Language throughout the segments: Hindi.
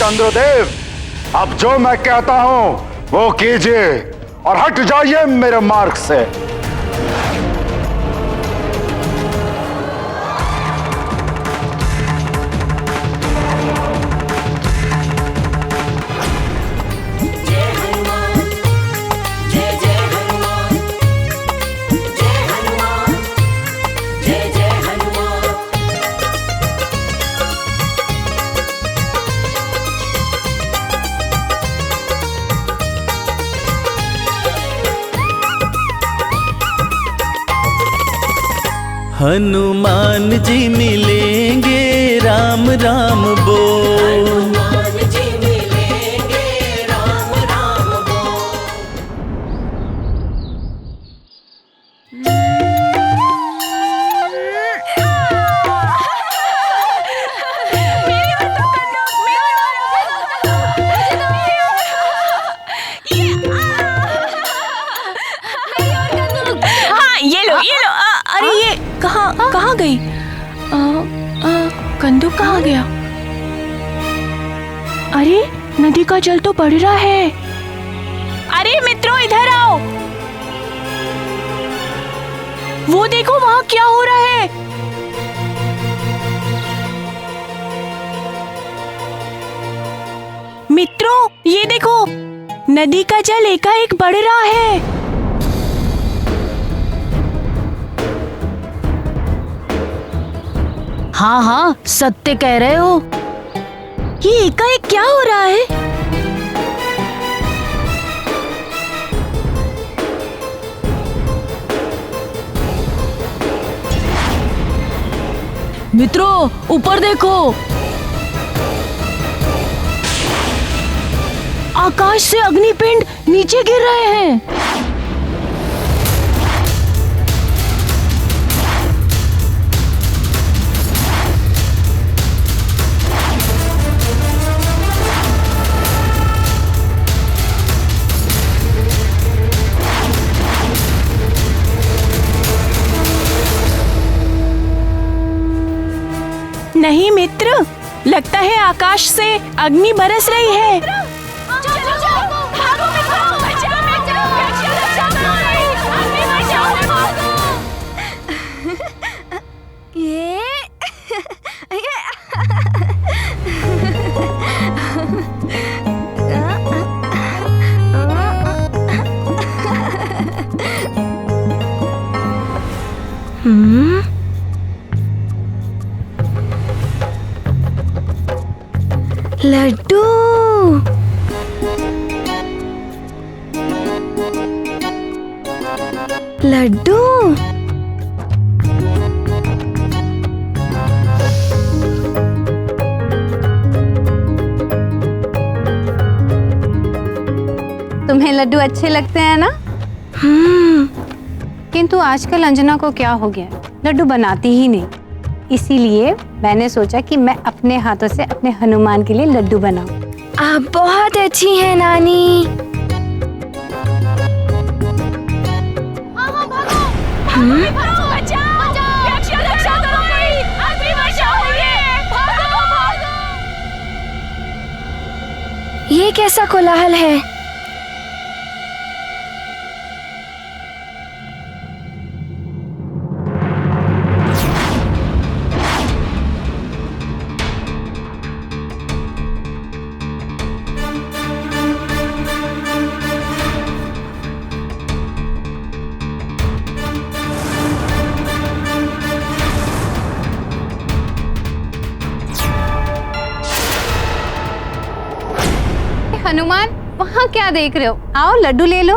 चंद्रदेव, अब जो मैं कहता हूं वो कीजिए और हट जाइए मेरे मार्ग से। हनुमान जी मिलेंगे राम राम बोल। हनुमान जी मिलेंगे राम राम बोल। हाँ ये लो अरे ये कहाँ गई? कंदूक कहाँ गया? अरे नदी का जल तो बढ़ रहा है। अरे मित्रों इधर आओ, वो देखो वहाँ क्या हो रहा है। मित्रों ये देखो, नदी का जल एकाएक बढ़ रहा है। हाँ हाँ सत्य कह रहे हो। ये एकाएक क्या हो रहा है? मित्रों ऊपर देखो, आकाश से अग्निपिंड नीचे गिर रहे हैं। नहीं मित्र, लगता है आकाश से अग्नि बरस रही है। लड्डू, लड्डू, तुम्हें लड्डू अच्छे लगते हैं ना? किंतु आजकल अंजना को क्या हो गया, लड्डू बनाती ही नहीं। इसीलिए मैंने सोचा कि मैं अपने हाथों से अपने हनुमान के लिए लड्डू बनाऊं। आप बहुत अच्छी हैं नानी। ये कैसा कोलाहल है? हनुमान वहाँ क्या देख रहे हो? आओ लड्डू ले लो।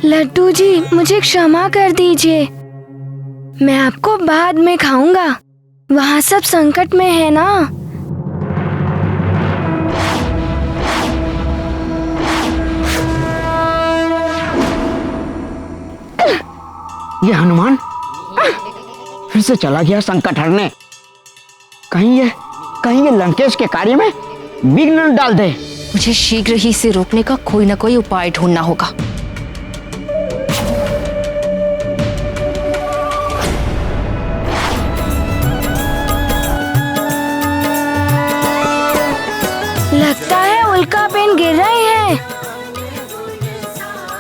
लड्डू जी मुझे क्षमा कर दीजिए, मैं आपको बाद में खाऊंगा। वहाँ सब संकट में है ना। ये हनुमान फिर से चला गया संकट हरने। कहीं ये लंकेश के कार्य में विघ्न डाल दे। मुझे शीघ्र ही इसे रोकने का कोई ना कोई उपाय ढूंढना होगा। लगता है उल्का पिंड गिर रहे हैं।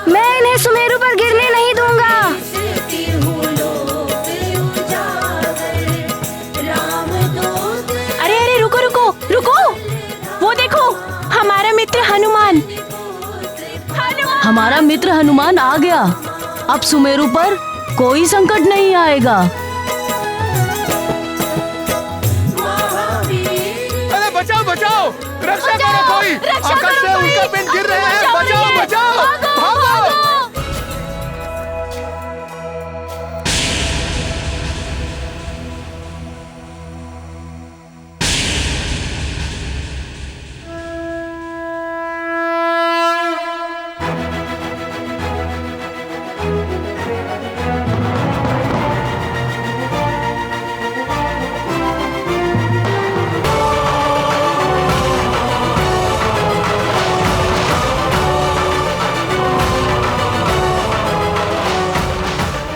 मैं इन्हें सुमेरु पर गिरने नहीं दूंगा। अरे अरे रुको रुको रुको, वो देखो हमारा मित्र हनुमान। हमारा मित्र हनुमान आ गया। अब सुमेरु पर कोई संकट नहीं आएगा। अरे बचाओ बचाओ, रक्षा करो कोई, आकाश से उल्का पिंड गिर रहे हैं, बचाओ बचाओ, भागो।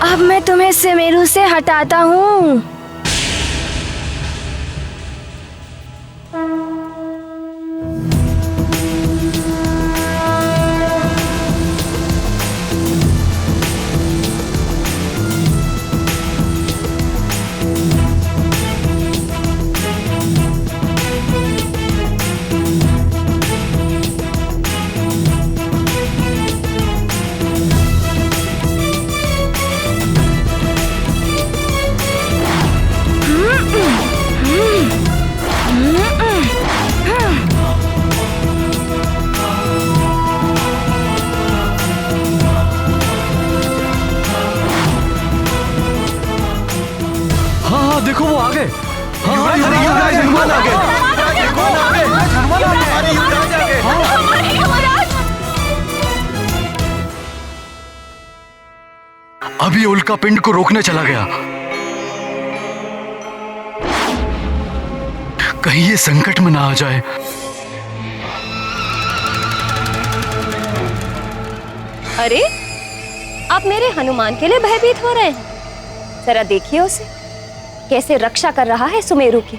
अब मैं तुम्हें सुमेरु से हटाता हूँ। देखो वो आ गए। हाँ युवराज हनुमान आ गए। अभी उल्का पिंड को रोकने चला गया। कहीं ये संकट में ना आ जाए। अरे आप मेरे हनुमान के लिए भयभीत हो रहे हैं? जरा देखिए उसे कैसे रक्षा कर रहा है सुमेरु की।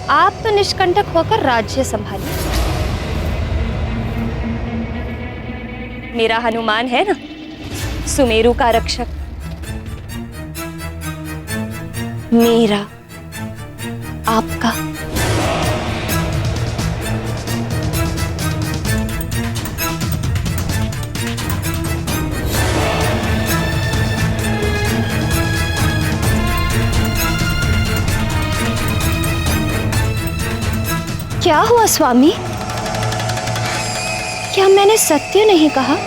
आप तो निष्कंटक होकर राज्य संभालिए। मेरा हनुमान है ना सुमेरु का रक्षक। मेरा, आपका। क्या हुआ स्वामी? क्या मैंने सत्य नहीं कहा?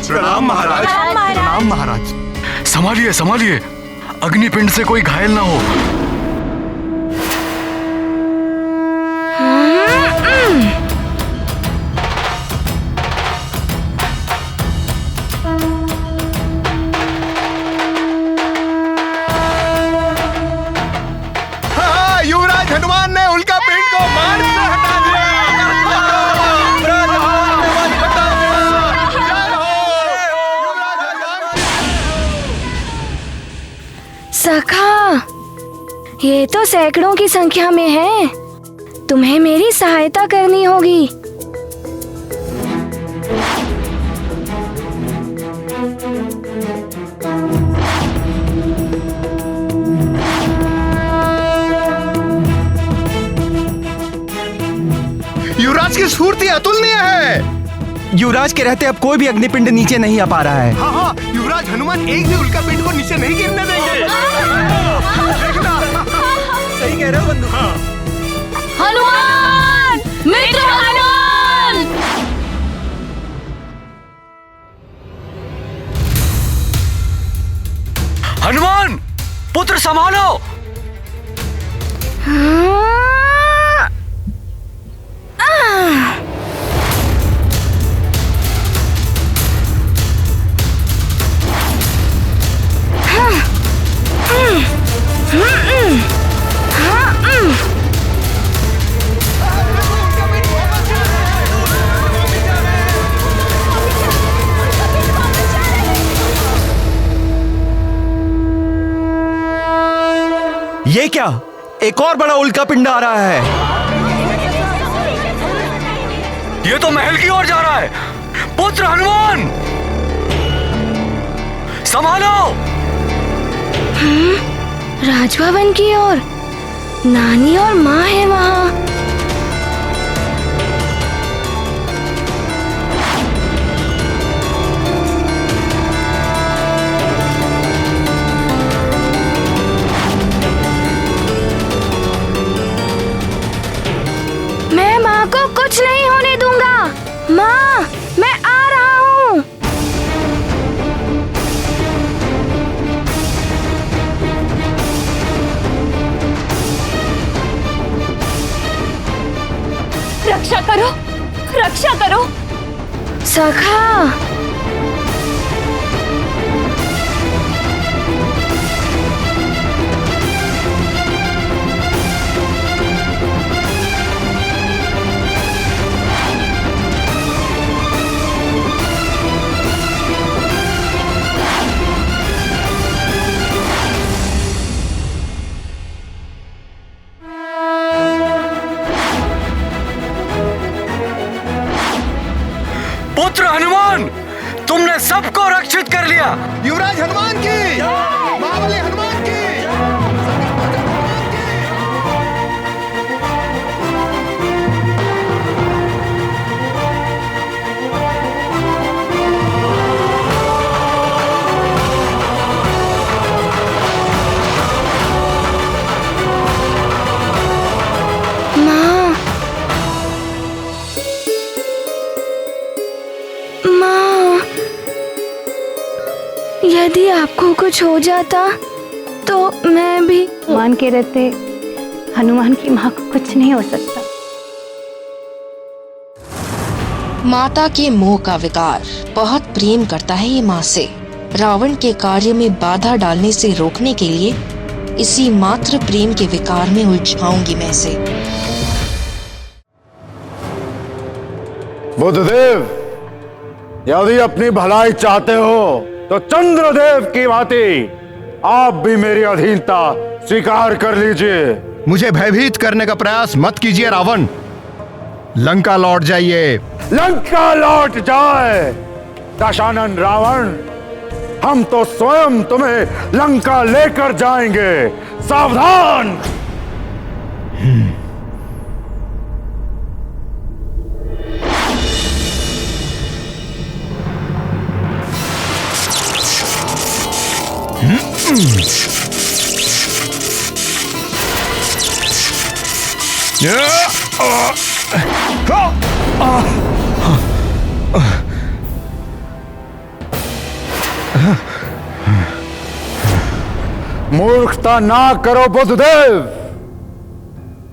प्रणाम महाराज। प्रणाम महाराज। संभालिए संभालिए, अग्निपिंड से कोई घायल ना हो। हाँ, युवराज हनुमान ने उल्का पिंड को मार्ग से हटा दिया। सखा, ये तो सैकड़ों की संख्या में है। तुम्हें मेरी सहायता करनी होगी। युवराज की स्फूर्ति अतुलनीय है। युवराज के रहते अब कोई भी अग्निपिंड नीचे नहीं आ पा रहा है। हाँ हाँ, युवराज हनुमान एक भी उल्का पिंड को नीचे नहीं गिरने देंगे। देखना, सही कह रहे हो बंधु। हनुमान, मित्र हनुमान। हनुमान पुत्र संभालो। ये क्या, एक और बड़ा उल्का पिंड आ रहा है। ये तो महल की ओर जा रहा है। पुत्र हनुमान संभालो। राजभवन की ओर। नानी और माँ है वहाँ। मैं माँ को कुछ नहीं होने दूंगा। माँ, मैं आ रहा हूँ। रक्षा करो, रक्षा करो। सखा, पुत्र हनुमान, तुमने सबको रक्षित कर लिया। युवराज हनुमान की, महाबली हनुमान की। यदि आपको कुछ हो जाता तो मैं भी। हनुमान के रहते हनुमान की माँ को कुछ नहीं हो सकता। माता के मोह का विकार बहुत प्रेम करता है ये माँ से। रावण के कार्य में बाधा डालने से रोकने के लिए इसी मात्र प्रेम के विकार में उलझाऊंगी मैं इसे। बुद्धदेव, यदि अपनी भलाई चाहते हो तो चंद्रदेव की भांति आप भी मेरी अधीनता स्वीकार कर लीजिए। मुझे भयभीत करने का प्रयास मत कीजिए रावण। लंका लौट जाइए। लंका लौट जाए दशानन रावण, हम तो स्वयं तुम्हें लंका लेकर जाएंगे। सावधान। मूर्खता ना करो बुद्धदेव,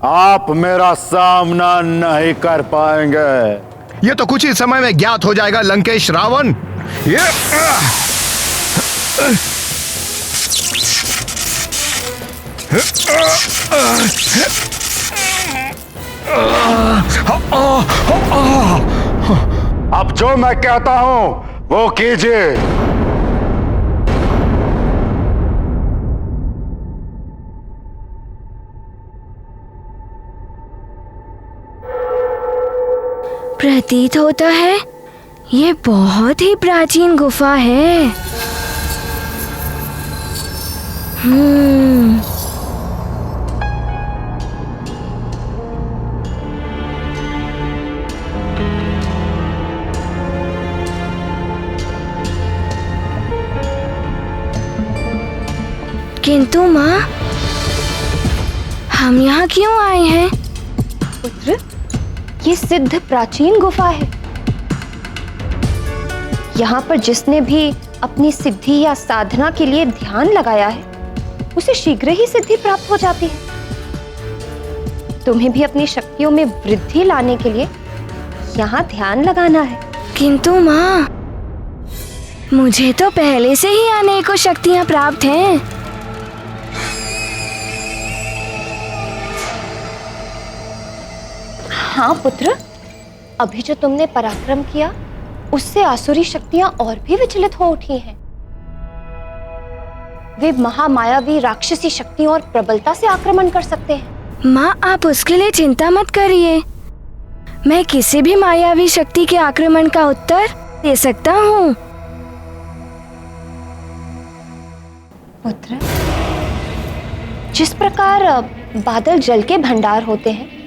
आप मेरा सामना नहीं कर पाएंगे। ये तो कुछ ही समय में ज्ञात हो जाएगा लंकेश रावण। अब जो मैं कहता हूं वो कीजिए। प्रतीत होता है ये बहुत ही प्राचीन गुफा है। हम यहाँ क्यों आए हैं? पुत्र, ये सिद्ध प्राचीन गुफा है। यहाँ पर जिसने भी अपनी सिद्धि या साधना के लिए ध्यान लगाया है, उसे शीघ्र ही सिद्धि प्राप्त हो जाती है। तुम्हें भी अपनी शक्तियों में वृद्धि लाने के लिए यहाँ ध्यान लगाना है। किंतु माँ, मुझे तो पहले से ही अनेकों शक्तियाँ प्राप्त हैं। हाँ पुत्र, अभी जो तुमने पराक्रम किया, उससे आसुरी शक्तियां और भी विचलित हो उठी हैं। वे महामायावी राक्षसी शक्तियों और प्रबलता से आक्रमण कर सकते हैं। माँ, आप उसके लिए चिंता मत करिए। मैं किसी भी मायावी शक्ति के आक्रमण का उत्तर दे सकता हूँ। पुत्र, जिस प्रकार बादल जल के भंडार होते हैं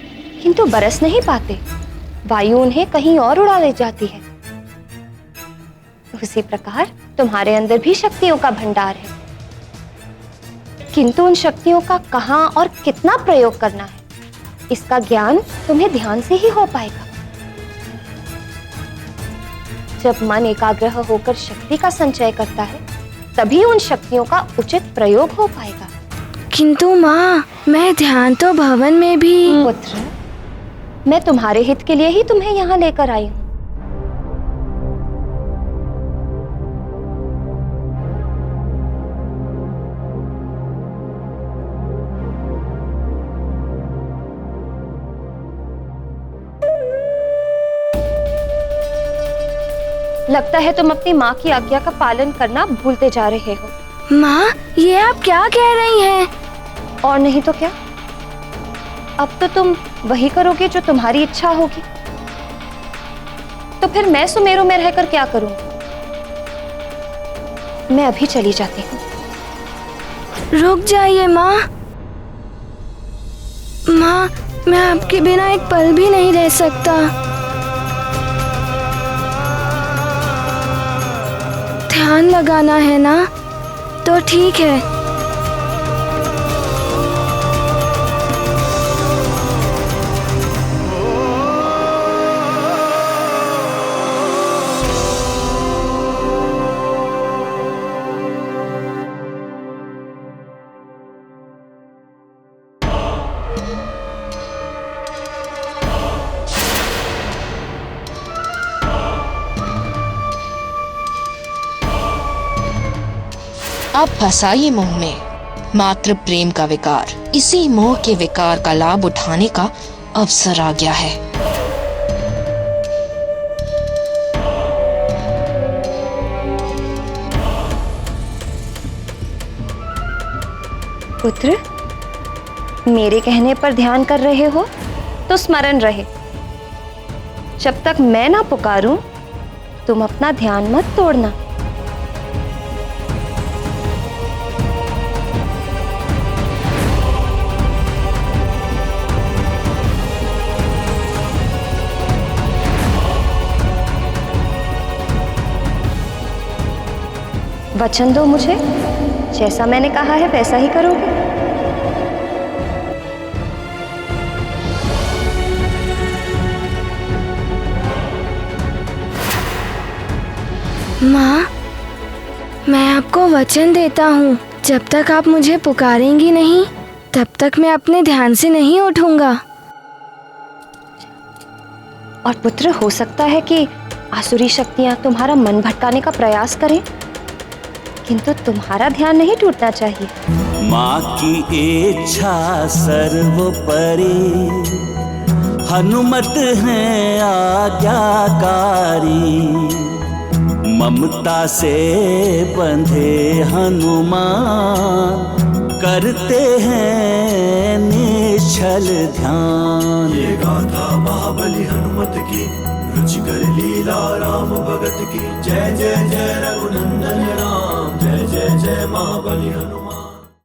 किंतु बरस नहीं पाते, वायु उन्हें कहीं और उड़ा ले जाती है, उसी प्रकार तुम्हारे अंदर भी शक्तियों का भंडार है। किंतु उन शक्तियों का कहाँ और कितना प्रयोग करना है, इसका ज्ञान तुम्हें ध्यान से ही हो पाएगा। जब मन एकाग्र होकर शक्ति का संचय करता है, तभी उन शक्तियों का उचित प्रयोग हो पाएगा। किंतु माँ, मैं ध्यान तो भवन में भी। पुत्र, मैं तुम्हारे हित के लिए ही तुम्हें यहाँ लेकर आई हूँ। लगता है तुम अपनी माँ की आज्ञा का पालन करना भूलते जा रहे हो। माँ, ये आप क्या कह रही हैं? और नहीं तो क्या, अब तो तुम वही करोगे जो तुम्हारी इच्छा होगी। तो फिर मैं सुमेरु में रहकर क्या करूं? मैं अभी चली जाती हूँ। रुक जाइए माँ। माँ, मैं आपके बिना एक पल भी नहीं रह सकता। ध्यान लगाना है ना, तो ठीक है। अब फंसा ये मोह में, मात्र प्रेम का विकार। इसी मोह के विकार का लाभ उठाने का अवसर आ गया है। पुत्र, मेरे कहने पर ध्यान कर रहे हो तो स्मरण रहे, जब तक मैं ना पुकारूं, तुम अपना ध्यान मत तोड़ना। वचन दो मुझे, जैसा मैंने कहा है वैसा ही करोगे। माँ, मैं आपको वचन देता हूँ, जब तक आप मुझे पुकारेंगी नहीं, तब तक मैं अपने ध्यान से नहीं उठूंगा। और पुत्र, हो सकता है कि आसुरी शक्तियाँ तुम्हारा मन भटकाने का प्रयास करें, किंतु तुम्हारा ध्यान नहीं टूटना चाहिए। माँ की इच्छा सर्वोपरि, हनुमत हैं आज्ञाकारी। ममता से बंधे हनुमान, करते हैं निश्चल ध्यान। ये गाथा महाबली हनुमत की, रुचिकर लीला राम भगत की। जय जय जय रघुनंदन राम, जय जय जय महाबली हनुमान।